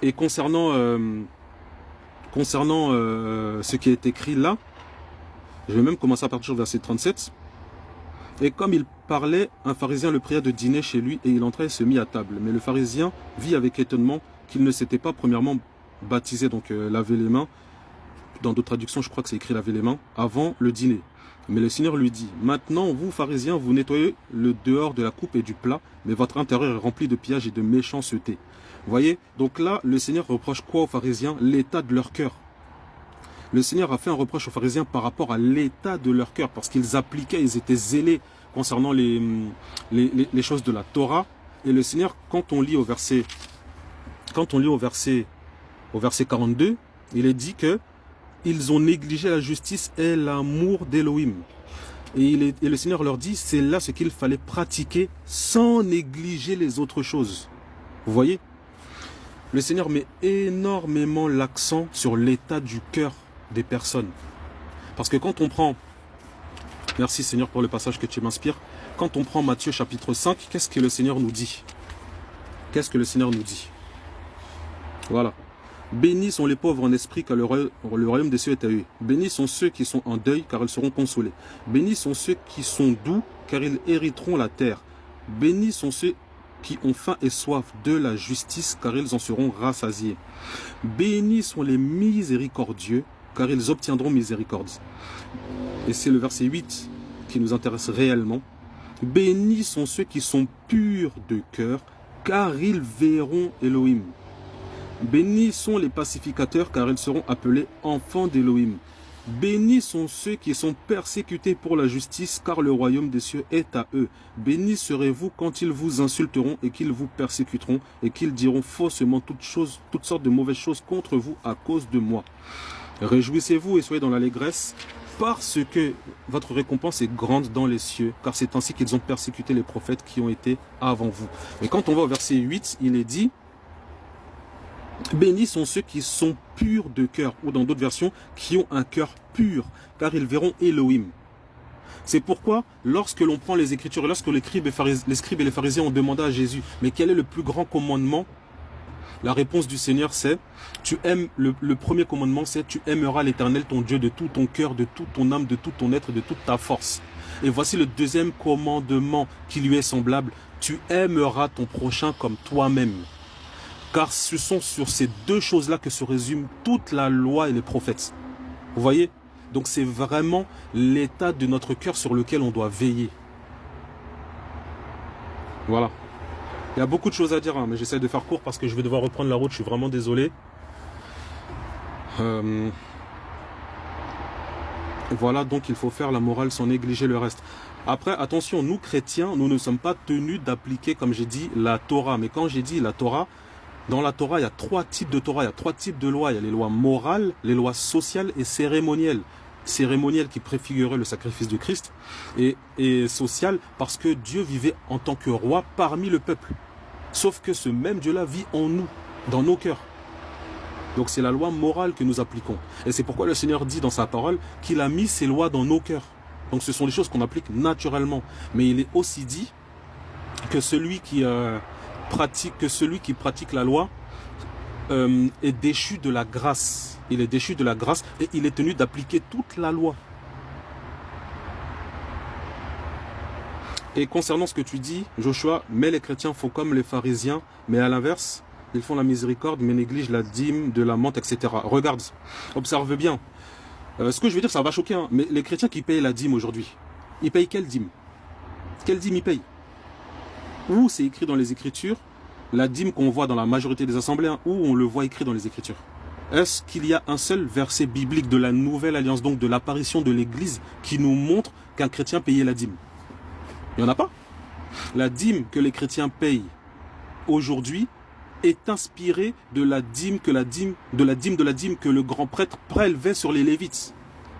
Et concernant ce qui est écrit là, je vais même commencer à partir du verset 37. Et comme il parlait, un pharisien le pria de dîner chez lui, et il entra et se mit à table. Mais le pharisien vit avec étonnement qu'il ne s'était pas premièrement baptisé, donc laver les mains. Dans d'autres traductions, je crois que c'est écrit laver les mains, avant le dîner. Mais le Seigneur lui dit, maintenant vous, pharisiens, vous nettoyez le dehors de la coupe et du plat, mais votre intérieur est rempli de pillage et de méchanceté. Vous voyez? Donc là, le Seigneur reproche quoi aux pharisiens? L'état de leur cœur. Le Seigneur a fait un reproche aux pharisiens par rapport à l'état de leur cœur, parce qu'ils appliquaient, ils étaient zélés concernant les choses de la Torah. Et le Seigneur, quand on lit au verset 42, il est dit que ils ont négligé la justice et l'amour d'Élohim. Et le Seigneur leur dit, c'est là ce qu'il fallait pratiquer sans négliger les autres choses. Vous voyez? Le Seigneur met énormément l'accent sur l'état du cœur des personnes. Parce que quand on prend, merci Seigneur pour le passage que tu m'inspires, quand on prend Matthieu chapitre 5, qu'est-ce que le Seigneur nous dit? Qu'est-ce que le Seigneur nous dit? Voilà. Bénis sont les pauvres en esprit, car le royaume des cieux est à eux. Bénis sont ceux qui sont en deuil, car ils seront consolés. Bénis sont ceux qui sont doux, car ils hériteront la terre. Bénis sont ceux qui ont faim et soif de la justice, car ils en seront rassasiés. Bénis sont les miséricordieux, car ils obtiendront miséricorde. Et c'est le verset 8 qui nous intéresse réellement. Bénis sont ceux qui sont purs de cœur, car ils verront Elohim. Bénis sont les pacificateurs, car ils seront appelés enfants d'Elohim. Bénis sont ceux qui sont persécutés pour la justice, car le royaume des cieux est à eux. Bénis serez-vous quand ils vous insulteront et qu'ils vous persécuteront et qu'ils diront faussement toutes sortes de mauvaises choses contre vous à cause de moi. Réjouissez-vous et soyez dans l'allégresse, parce que votre récompense est grande dans les cieux, car c'est ainsi qu'ils ont persécuté les prophètes qui ont été avant vous. Et quand on va au verset 8, il est dit, bénis sont ceux qui sont purs de cœur, ou dans d'autres versions, qui ont un cœur pur, car ils verront Elohim. C'est pourquoi, lorsque l'on prend les Écritures, et lorsque les scribes et les pharisiens ont demandé à Jésus, mais quel est le plus grand commandement? La réponse du Seigneur c'est, tu aimes, le premier commandement c'est, tu aimeras l'Éternel ton Dieu de tout ton cœur, de toute ton âme, de tout ton être, de toute ta force. Et voici le deuxième commandement qui lui est semblable, tu aimeras ton prochain comme toi-même. Car ce sont sur ces deux choses-là que se résume toute la loi et les prophètes. Vous voyez? Donc c'est vraiment l'état de notre cœur sur lequel on doit veiller. Voilà. Il y a beaucoup de choses à dire, hein, mais j'essaie de faire court parce que je vais devoir reprendre la route, je suis vraiment désolé. Voilà, donc il faut faire la morale sans négliger le reste. Après, attention, nous chrétiens, nous ne sommes pas tenus d'appliquer, comme j'ai dit, la Torah. Mais quand j'ai dit la Torah, dans la Torah, il y a trois types de Torah, il y a trois types de lois. Il y a les lois morales, les lois sociales et cérémonielles. Cérémonielles qui préfiguraient le sacrifice de Christ et sociales parce que Dieu vivait en tant que roi parmi le peuple. Sauf que ce même Dieu-là vit en nous, dans nos cœurs. Donc c'est la loi morale que nous appliquons. Et c'est pourquoi le Seigneur dit dans sa parole qu'il a mis ses lois dans nos cœurs. Donc ce sont des choses qu'on applique naturellement. Mais il est aussi dit que celui qui pratique la loi est déchu de la grâce. Il est déchu de la grâce et il est tenu d'appliquer toute la loi. Et concernant ce que tu dis, Joshua, mais les chrétiens font comme les pharisiens, mais à l'inverse, ils font la miséricorde, mais négligent la dîme, de la menthe, etc. Regarde, observe bien. Ce que je veux dire, ça va choquer, hein, mais les chrétiens qui payent la dîme aujourd'hui, ils payent quelle dîme? Quelle dîme ils payent? Où c'est écrit dans les Écritures, la dîme qu'on voit dans la majorité des assemblées, hein, où on le voit écrit dans les Écritures? Est-ce qu'il y a un seul verset biblique de la Nouvelle Alliance, donc de l'apparition de l'Église, qui nous montre qu'un chrétien payait la dîme? Il n'y en a pas. La dîme que les chrétiens payent aujourd'hui est inspirée de la dîme que le grand prêtre prélevait sur les Lévites.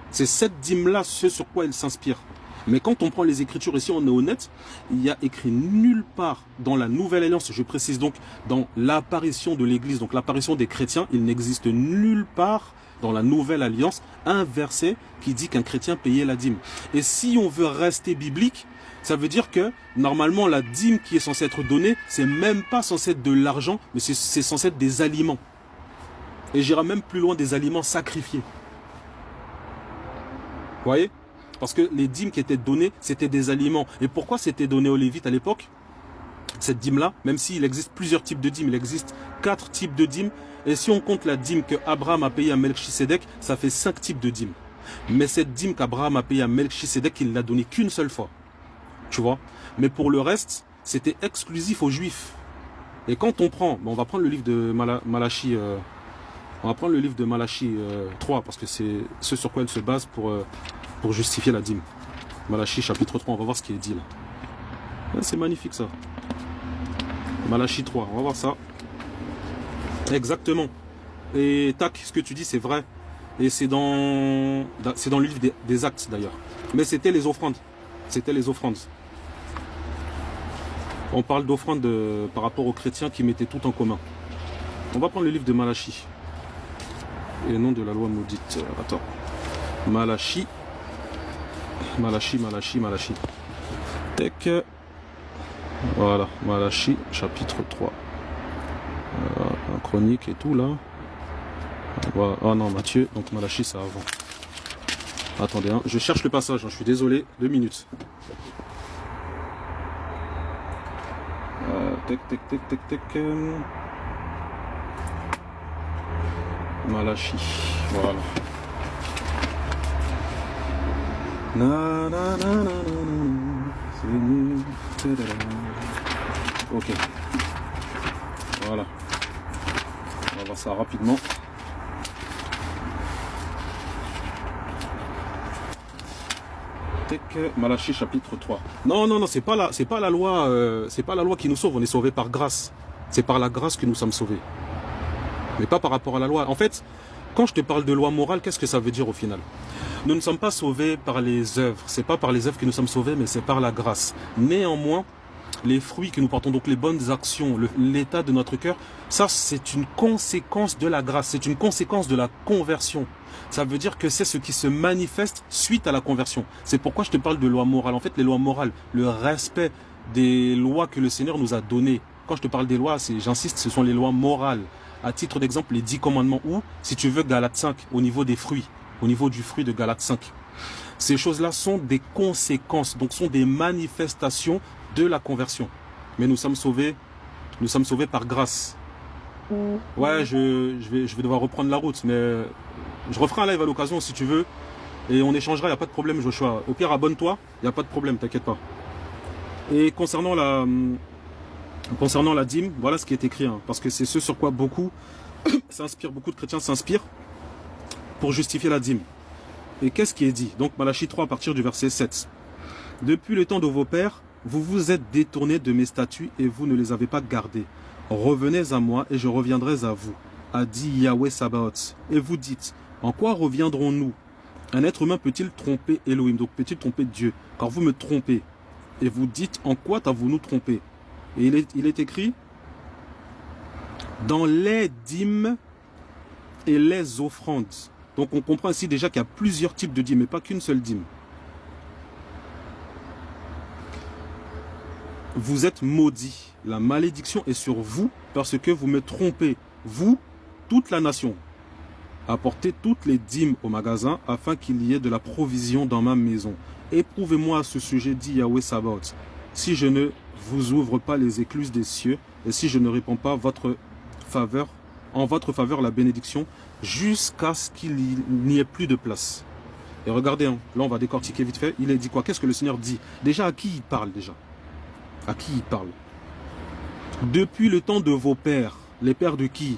C'est cette dîme-là ce sur quoi il s'inspire. Mais quand on prend les Écritures, et si on est honnête, il n'y a écrit nulle part dans la Nouvelle Alliance, je précise donc dans l'apparition de l'Église, donc l'apparition des chrétiens, il n'existe nulle part dans la Nouvelle Alliance un verset qui dit qu'un chrétien payait la dîme. Et si on veut rester biblique, ça veut dire que normalement la dîme qui est censée être donnée, c'est même pas censé être de l'argent, mais c'est censé être des aliments. Et j'irai même plus loin, des aliments sacrifiés. Vous voyez? Parce que les dîmes qui étaient données, c'était des aliments. Et pourquoi c'était donné aux Lévites à l'époque? Cette dîme-là, même s'il existe plusieurs types de dîmes, il existe 4 types de dîmes. Et si on compte la dîme que Abraham a payée à Melchisédek, ça fait 5 types de dîmes. Mais cette dîme qu'Abraham a payée à Melchisédek, il l'a donnée qu'une seule fois. Tu vois? Mais pour le reste, c'était exclusif aux Juifs. Et quand on prend, on va prendre le livre de Malachie, on va prendre le livre de Malachie 3, parce que c'est ce sur quoi elle se base pour justifier la dîme. Malachie chapitre 3, on va voir ce qui est dit là. C'est magnifique ça. Malachie 3, on va voir ça. Exactement. Et tac, ce que tu dis c'est vrai. Et c'est dans le livre des Actes d'ailleurs. Mais c'était les offrandes. C'était les offrandes. On parle d'offrandes par rapport aux chrétiens qui mettaient tout en commun. On va prendre le livre de Malachie. Et non de la loi maudite. Attends. Malachie. Tech. Voilà. Malachie, chapitre 3. Un chronique et tout là. Voilà. Oh non, Matthieu. Donc Malachie, c'est avant. Attendez, hein. Je cherche le passage. Hein. Je suis désolé. 2 minutes. Tech. Malachie. Voilà. Ok. Voilà. On va voir ça rapidement. Malachie chapitre 3. Non, c'est pas la loi qui nous sauve, on est sauvé par grâce. C'est par la grâce que nous sommes sauvés. Mais pas par rapport à la loi. En fait, quand je te parle de loi morale, qu'est-ce que ça veut dire au final? Nous ne sommes pas sauvés par les œuvres. C'est pas par les œuvres que nous sommes sauvés, mais c'est par la grâce. Néanmoins, les fruits que nous portons, donc les bonnes actions, l'état de notre cœur, ça c'est une conséquence de la grâce, c'est une conséquence de la conversion. Ça veut dire que c'est ce qui se manifeste suite à la conversion. C'est pourquoi je te parle de loi morale. En fait, les lois morales, le respect des lois que le Seigneur nous a données. Quand je te parle des lois, j'insiste, ce sont les lois morales. À titre d'exemple, les 10 commandements ou, si tu veux, Galates 5, au niveau des fruits, au niveau du fruit de Galates 5. Ces choses-là sont des conséquences, donc sont des manifestations de la conversion. Mais nous sommes sauvés par grâce. Ouais, je vais devoir reprendre la route, mais je referai un live à l'occasion si tu veux, et on échangera, il n'y a pas de problème, Joshua. Au pire, abonne-toi, il n'y a pas de problème, t'inquiète pas. Et concernant la dîme, voilà ce qui est écrit, hein, parce que c'est ce sur quoi beaucoup de chrétiens s'inspirent pour justifier la dîme. Et qu'est-ce qui est dit? Donc Malachie 3 à partir du verset 7. Depuis le temps de vos pères, vous vous êtes détournés de mes statuts et vous ne les avez pas gardés. Revenez à moi et je reviendrai à vous, a dit Yahweh Sabaoth. Et vous dites, en quoi reviendrons-nous? Un être humain peut-il tromper Elohim? Donc peut-il tromper Dieu? Car vous me trompez. Et vous dites, en quoi t'avons-nous trompé? Et il est écrit, dans les dîmes et les offrandes. Donc on comprend ici déjà qu'il y a plusieurs types de dîmes, mais pas qu'une seule dîme. Vous êtes maudits. La malédiction est sur vous parce que vous me trompez. Vous, toute la nation. Apportez toutes les dîmes au magasin afin qu'il y ait de la provision dans ma maison. Éprouvez-moi à ce sujet, dit Yahweh Sabaoth. Si je ne vous ouvre pas les écluses des cieux et si je ne réponds pas en votre faveur la bénédiction jusqu'à ce qu'il n'y ait plus de place. Et regardez, hein, là on va décortiquer vite fait. Il est dit quoi? Qu'est-ce que le Seigneur dit? Déjà, à qui il parle déjà? À qui il parle? Depuis le temps de vos pères. Les pères de qui?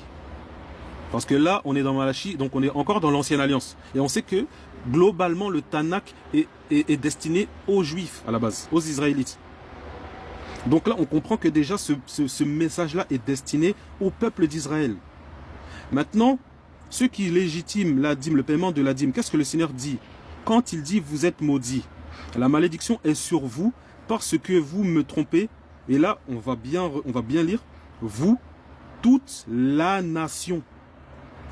Parce que là, on est dans Malachie, donc on est encore dans l'ancienne alliance. Et on sait que, globalement, le Tanakh est destiné aux Juifs, à la base, aux Israélites. Donc là, on comprend que déjà, ce message-là est destiné au peuple d'Israël. Maintenant, ceux qui légitiment la dîme, le paiement de la dîme, qu'est-ce que le Seigneur dit? Quand il dit, vous êtes maudits, la malédiction est sur vous, parce que vous me trompez, et là, on va bien lire, vous, toute la nation.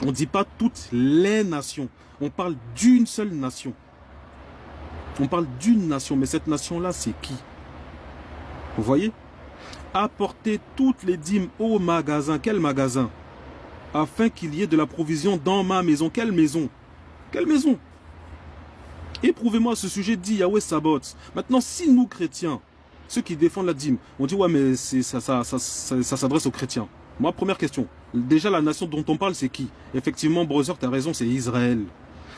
On ne dit pas toutes les nations, on parle d'une seule nation. On parle d'une nation, mais cette nation-là, c'est qui? Vous voyez? Apportez toutes les dîmes au magasin. Quel magasin? Afin qu'il y ait de la provision dans ma maison. Quelle maison? Quelle maison? Éprouvez-moi à ce sujet, dit Yahweh Sabaoth. Maintenant, si nous, chrétiens, ceux qui défendent la dîme, on dit, ouais, mais ça s'adresse aux chrétiens. Moi, première question. Déjà, la nation dont on parle, c'est qui? Effectivement, brother, tu as raison, c'est Israël.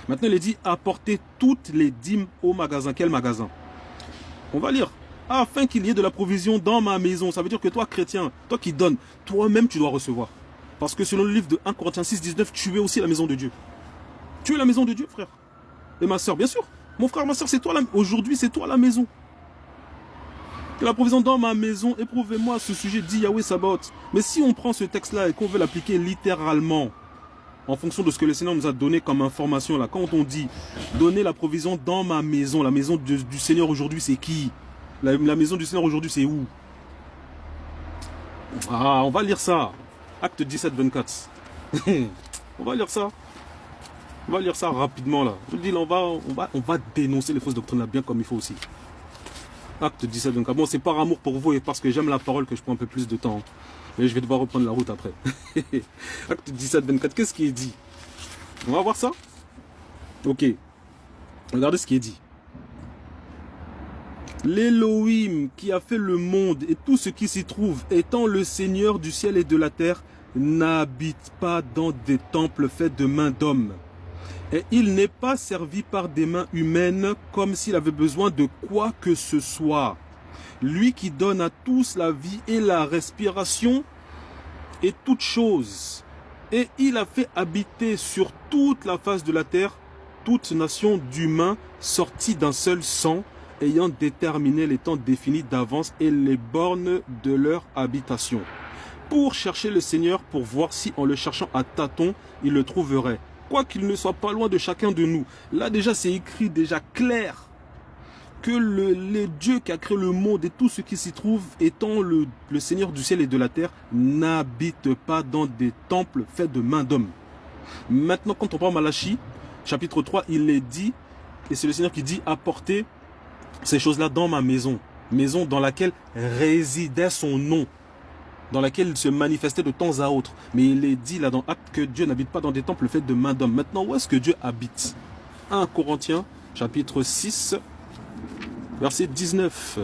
Maintenant, il est dit, apportez toutes les dîmes au magasin. Quel magasin? On va lire. Afin qu'il y ait de la provision dans ma maison. Ça veut dire que toi, chrétien, toi qui donnes, toi-même, tu dois recevoir. Parce que selon le livre de 1 Corinthiens 6, 19, tu es aussi la maison de Dieu. Tu es la maison de Dieu, frère. Et ma soeur, bien sûr. Mon frère, ma soeur, c'est toi aujourd'hui, c'est toi la maison. Que la provision dans ma maison, éprouvez-moi à ce sujet, dit Yahweh Sabaoth. Mais si on prend ce texte-là et qu'on veut l'appliquer littéralement, en fonction de ce que le Seigneur nous a donné comme information là. Quand on dit donner la provision dans ma maison, la maison du Seigneur aujourd'hui c'est qui? La maison du Seigneur aujourd'hui c'est où? Ah, on va lire ça. Acte 17, 24. On va lire ça. On va lire ça rapidement là. Je dis, on va dénoncer les fausses doctrines là bien comme il faut aussi. Acte 17, 24. Bon, c'est par amour pour vous et parce que j'aime la parole que je prends un peu plus de temps. Mais je vais devoir reprendre la route après. Acte 17, 24. Qu'est-ce qui est dit? On va voir ça? Ok. Regardez ce qui est dit. L'Élohim qui a fait le monde et tout ce qui s'y trouve, étant le Seigneur du ciel et de la terre, n'habite pas dans des temples faits de mains d'hommes. Et il n'est pas servi par des mains humaines comme s'il avait besoin de quoi que ce soit. Lui qui donne à tous la vie et la respiration et toutes choses. Et il a fait habiter sur toute la face de la terre toute nation d'humains sortis d'un seul sang, ayant déterminé les temps définis d'avance et les bornes de leur habitation. Pour chercher le Seigneur, pour voir si en le cherchant à tâtons, il le trouverait. Quoiqu'il ne soit pas loin de chacun de nous. Là déjà c'est écrit déjà clair que le Dieu qui a créé le monde et tout ce qui s'y trouve, étant le Seigneur du ciel et de la terre, n'habite pas dans des temples faits de mains d'hommes. Maintenant quand on prend Malachie, chapitre 3, il est dit, et c'est le Seigneur qui dit, apportez ces choses-là dans ma maison. Maison dans laquelle résidait son nom, dans laquelle il se manifestait de temps à autre. Mais il est dit là dans Acte que Dieu n'habite pas dans des temples faits de mains d'hommes. Maintenant, où est-ce que Dieu habite? 1 Corinthiens, chapitre 6, verset 19.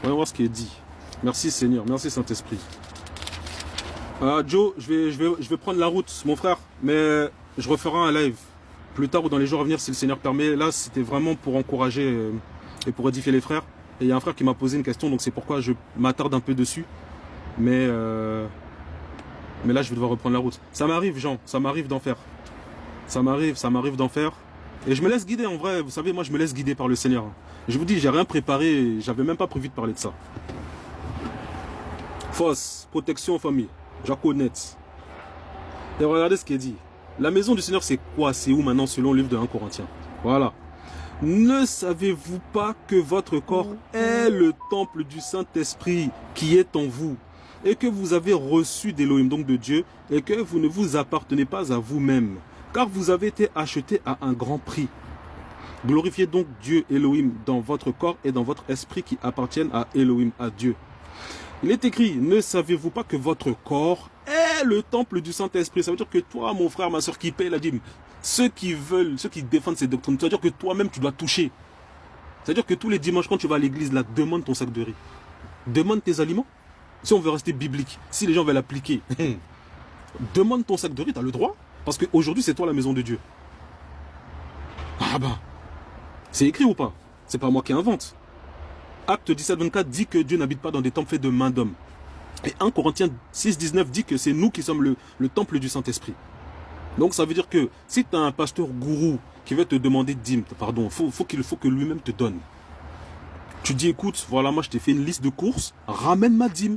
Voyons voir ce qui est dit. Merci Seigneur, merci Saint-Esprit. Joe, je vais prendre la route, mon frère, mais je referai un live plus tard ou dans les jours à venir si le Seigneur permet. Là, c'était vraiment pour encourager et pour édifier les frères. Et il y a un frère qui m'a posé une question, donc c'est pourquoi je m'attarde un peu dessus. Mais là, je vais devoir reprendre la route. Ça m'arrive, Jean, ça m'arrive d'en faire. Ça m'arrive d'en faire. Et je me laisse guider, en vrai. Vous savez, moi, je me laisse guider par le Seigneur. Je vous dis, j'ai rien préparé. J'avais même pas prévu de parler de ça. Fausse, protection en famille. Jaconnette. Et regardez ce qui est dit. La maison du Seigneur, c'est quoi? C'est où maintenant, selon le livre de 1 Corinthiens? Voilà. Ne savez-vous pas que votre corps est le temple du Saint-Esprit qui est en vous et que vous avez reçu d'Élohim, donc de Dieu, et que vous ne vous appartenez pas à vous-même, car vous avez été acheté à un grand prix. Glorifiez donc Dieu Élohim dans votre corps et dans votre esprit qui appartiennent à Élohim, à Dieu. Il est écrit, ne savez-vous pas que votre corps est le temple du Saint-Esprit? Ça veut dire que toi, mon frère, ma soeur qui paye la dîme, ceux qui défendent ces doctrines, ça veut dire que toi-même tu dois toucher. Ça veut dire que tous les dimanches quand tu vas à l'église, là, demande ton sac de riz. Demande tes aliments. Si on veut rester biblique, si les gens veulent l'appliquer, demande ton sac de riz, tu as le droit. Parce qu'aujourd'hui, c'est toi la maison de Dieu. Ah bah, c'est écrit ou pas? C'est pas moi qui invente. Acte 17, 24 dit que Dieu n'habite pas dans des temples faits de mains d'hommes. Et 1 Corinthiens 6, 19 dit que c'est nous qui sommes le temple du Saint-Esprit. Donc ça veut dire que si tu as un pasteur gourou qui veut te demander de dîme, pardon, faut que lui-même te donne. Tu dis, écoute, voilà, moi je t'ai fait une liste de courses, ramène ma dîme.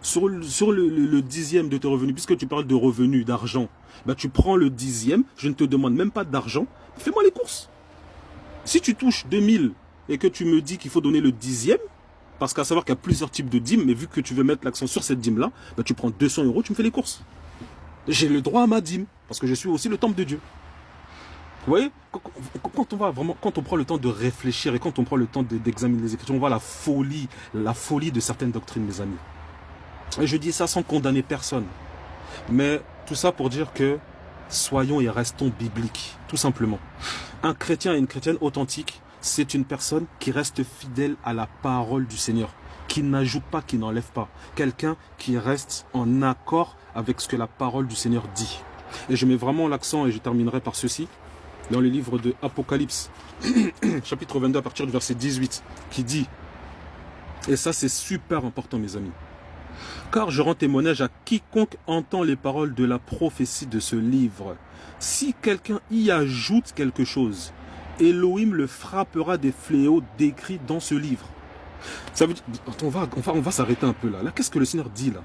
Sur le dixième de tes revenus, puisque tu parles de revenus, d'argent, bah tu prends le dixième, je ne te demande même pas d'argent, fais-moi les courses. Si tu touches 2000 et que tu me dis qu'il faut donner le dixième, parce qu'à savoir qu'il y a plusieurs types de dîmes, mais vu que tu veux mettre l'accent sur cette dîme-là, bah tu prends 200 €, tu me fais les courses. J'ai le droit à ma dîme, parce que je suis aussi le temple de Dieu. Vous voyez, quand on prend le temps de réfléchir et quand on prend le temps d'examiner les Écritures, on voit la folie de certaines doctrines, mes amis. Et je dis ça sans condamner personne. Mais tout ça pour dire que soyons et restons bibliques, tout simplement. Un chrétien et une chrétienne authentique, c'est une personne qui reste fidèle à la parole du Seigneur, qui n'ajoute pas, qui n'enlève pas. Quelqu'un qui reste en accord avec ce que la parole du Seigneur dit. Et je mets vraiment l'accent, et je terminerai par ceci, dans le livre de Apocalypse, chapitre 22, à partir du verset 18, qui dit, et ça c'est super important mes amis, car je rends témoignage à quiconque entend les paroles de la prophétie de ce livre. Si quelqu'un y ajoute quelque chose, Elohim le frappera des fléaux décrits dans ce livre. Ça veut dire, on va s'arrêter un peu là. Là, qu'est-ce que le Seigneur dit là?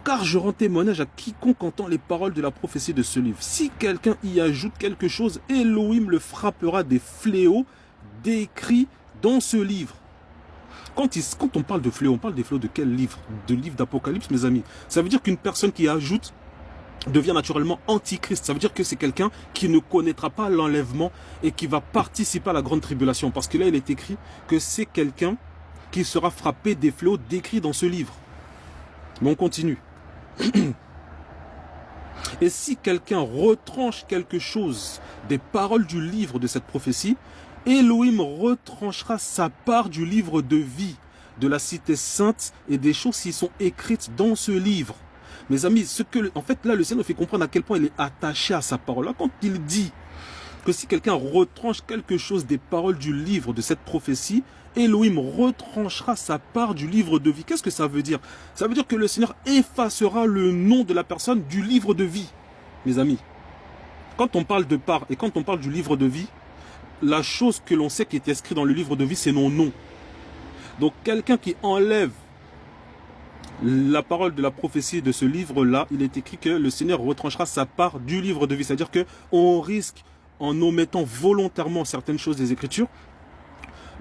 Car je rends témoignage à quiconque entend les paroles de la prophétie de ce livre. Si quelqu'un y ajoute quelque chose, Elohim le frappera des fléaux décrits dans ce livre. Quand on parle de fléaux, on parle des fléaux de quel livre? De livre d'Apocalypse, mes amis. Ça veut dire qu'une personne qui ajoute devient naturellement antichrist. Ça veut dire que c'est quelqu'un qui ne connaîtra pas l'enlèvement et qui va participer à la grande tribulation. Parce que là, il est écrit que c'est quelqu'un qui sera frappé des fléaux décrits dans ce livre. Mais on continue. Et si quelqu'un retranche quelque chose des paroles du livre de cette prophétie, Elohim retranchera sa part du livre de vie, de la cité sainte et des choses qui sont écrites dans ce livre. Mes amis, en fait, là, le Seigneur fait comprendre à quel point il est attaché à sa parole. Là, quand il dit que si quelqu'un retranche quelque chose des paroles du livre de cette prophétie, Elohim retranchera sa part du livre de vie. Qu'est-ce que ça veut dire? Ça veut dire que le Seigneur effacera le nom de la personne du livre de vie. Mes amis, quand on parle de part et quand on parle du livre de vie, la chose que l'on sait qui est inscrite dans le livre de vie, c'est nos noms. Donc quelqu'un qui enlève la parole de la prophétie de ce livre-là, il est écrit que le Seigneur retranchera sa part du livre de vie. C'est-à-dire qu'on risque, en omettant volontairement certaines choses des Écritures,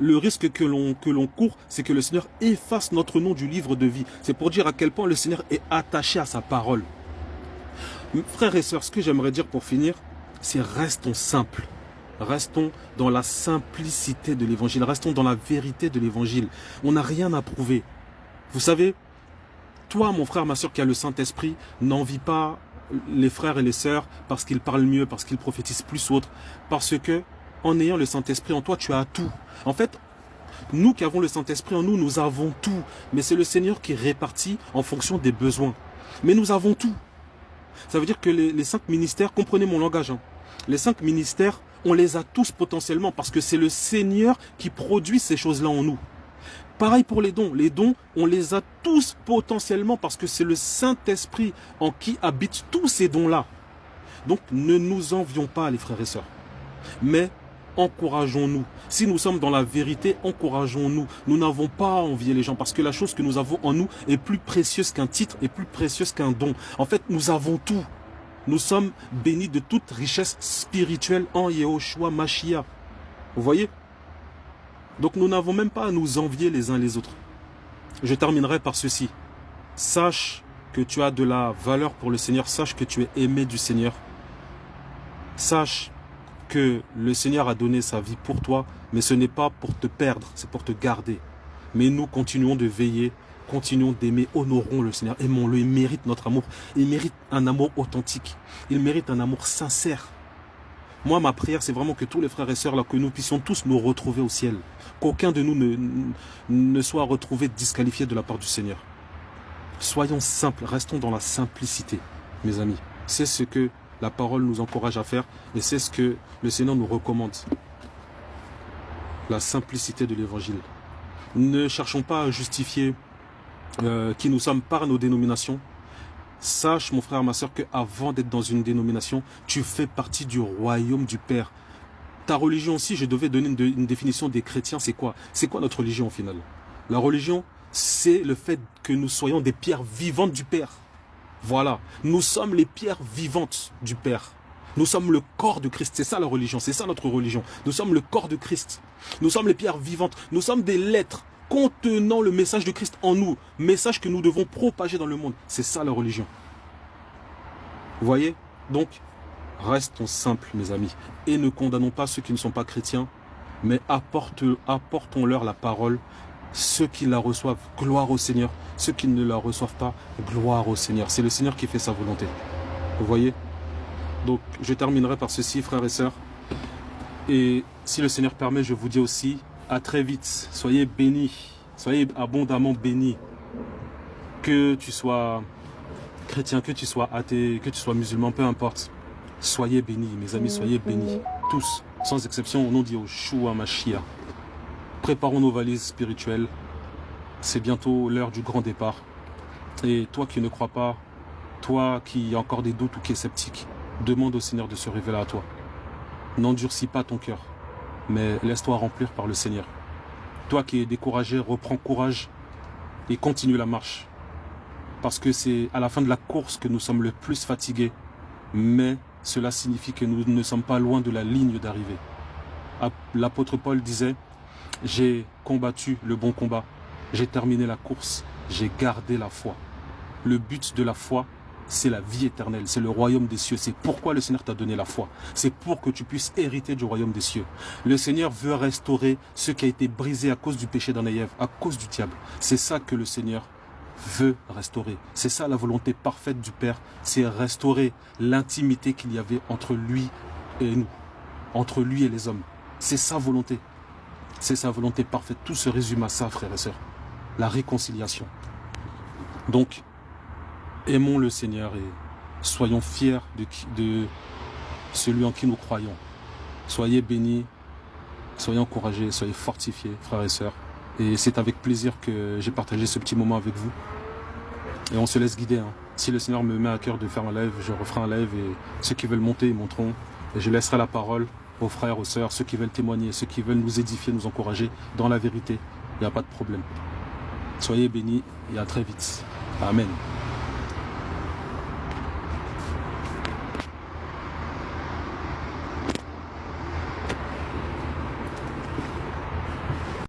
le risque que l'on court, c'est que le Seigneur efface notre nom du livre de vie. C'est pour dire à quel point le Seigneur est attaché à sa parole. Frères et sœurs, ce que j'aimerais dire pour finir, c'est restons simples. Restons dans la simplicité de l'évangile. Restons dans la vérité de l'évangile. On n'a rien à prouver. Vous savez, toi, mon frère, ma soeur qui a le Saint-Esprit, n'envie pas les frères et les sœurs parce qu'ils parlent mieux, parce qu'ils prophétisent plus ou autre. Parce que, en ayant le Saint-Esprit en toi, tu as tout. En fait, nous qui avons le Saint-Esprit en nous, nous avons tout. Mais c'est le Seigneur qui répartit en fonction des besoins. Mais nous avons tout. Ça veut dire que les 5 ministères, comprenez mon langage, hein, les 5 ministères, on les a tous potentiellement parce que c'est le Seigneur qui produit ces choses-là en nous. Pareil pour les dons. Les dons, on les a tous potentiellement parce que c'est le Saint-Esprit en qui habitent tous ces dons-là. Donc ne nous envions pas, les frères et sœurs. Mais encourageons-nous. Si nous sommes dans la vérité, encourageons-nous. Nous n'avons pas à envier les gens parce que la chose que nous avons en nous est plus précieuse qu'un titre, est plus précieuse qu'un don. En fait, nous avons tout. Nous sommes bénis de toute richesse spirituelle en Yehoshua Mashiach. Vous voyez? Donc nous n'avons même pas à nous envier les uns les autres. Je terminerai par ceci. Sache que tu as de la valeur pour le Seigneur. Sache que tu es aimé du Seigneur. Sache que le Seigneur a donné sa vie pour toi, mais ce n'est pas pour te perdre, c'est pour te garder. Mais nous continuons de veiller, continuons d'aimer, honorons le Seigneur, aimons-le, il mérite notre amour, il mérite un amour authentique, il mérite un amour sincère. Moi, ma prière, c'est vraiment que tous les frères et sœurs, là, que nous puissions tous nous retrouver au ciel, qu'aucun de nous ne soit retrouvé disqualifié de la part du Seigneur. Soyons simples, restons dans la simplicité, mes amis. C'est ce que la parole nous encourage à faire et c'est ce que le Seigneur nous recommande. La simplicité de l'évangile. Ne cherchons pas à justifier qui nous sommes par nos dénominations. Sache, mon frère, ma soeur, qu'avant d'être dans une dénomination, tu fais partie du royaume du Père. Ta religion aussi, je devais donner une définition des chrétiens, c'est quoi? C'est quoi notre religion au final? La religion, c'est le fait que nous soyons des pierres vivantes du Père. Voilà, nous sommes les pierres vivantes du Père. Nous sommes le corps de Christ, c'est ça la religion, c'est ça notre religion. Nous sommes le corps de Christ. Nous sommes les pierres vivantes, nous sommes des lettres contenant le message de Christ en nous. Message que nous devons propager dans le monde. C'est ça la religion. Vous voyez? Donc, restons simples, mes amis. Et ne condamnons pas ceux qui ne sont pas chrétiens, mais apportons-leur la parole. Ceux qui la reçoivent, gloire au Seigneur. Ceux qui ne la reçoivent pas, gloire au Seigneur. C'est le Seigneur qui fait sa volonté. Vous voyez? Donc, je terminerai par ceci, frères et sœurs. Et si le Seigneur permet, je vous dis aussi, à très vite. Soyez bénis. Soyez abondamment bénis. Que tu sois chrétien, que tu sois athée, que tu sois musulman, peu importe. Soyez bénis, mes amis, soyez bénis. Tous, sans exception, au nom de Yehoshua Mashiach. Préparons nos valises spirituelles. C'est bientôt l'heure du grand départ. Et toi qui ne crois pas, toi qui as encore des doutes ou qui es sceptique, demande au Seigneur de se révéler à toi. N'endurcis pas ton cœur, mais laisse-toi remplir par le Seigneur. Toi qui es découragé, reprends courage et continue la marche. parce que c'est à la fin de la course que nous sommes le plus fatigués, mais cela signifie que nous ne sommes pas loin de la ligne d'arrivée. L'apôtre Paul disait, j'ai combattu le bon combat, j'ai terminé la course, j'ai gardé la foi. Le but de la foi, c'est la vie éternelle, c'est le royaume des cieux. C'est pourquoi le Seigneur t'a donné la foi. C'est pour que tu puisses hériter du royaume des cieux. Le Seigneur veut restaurer ce qui a été brisé à cause du péché d'Adam et Ève, à cause du diable. C'est ça que le Seigneur veut restaurer. C'est ça la volonté parfaite du Père, c'est restaurer l'intimité qu'il y avait entre lui et nous, entre lui et les hommes. C'est sa volonté. C'est sa volonté parfaite. Tout se résume à ça, frères et sœurs. La réconciliation. Donc, aimons le Seigneur et soyons fiers de celui en qui nous croyons. Soyez bénis, soyez encouragés, soyez fortifiés, frères et sœurs. Et c'est avec plaisir que j'ai partagé ce petit moment avec vous. Et on se laisse guider. Hein. Si le Seigneur me met à cœur de faire un live, je referai un live. Et ceux qui veulent monter, ils monteront. Et je laisserai la parole aux frères, aux sœurs, ceux qui veulent témoigner, ceux qui veulent nous édifier, nous encourager dans la vérité. Il n'y a pas de problème. Soyez bénis et à très vite. Amen.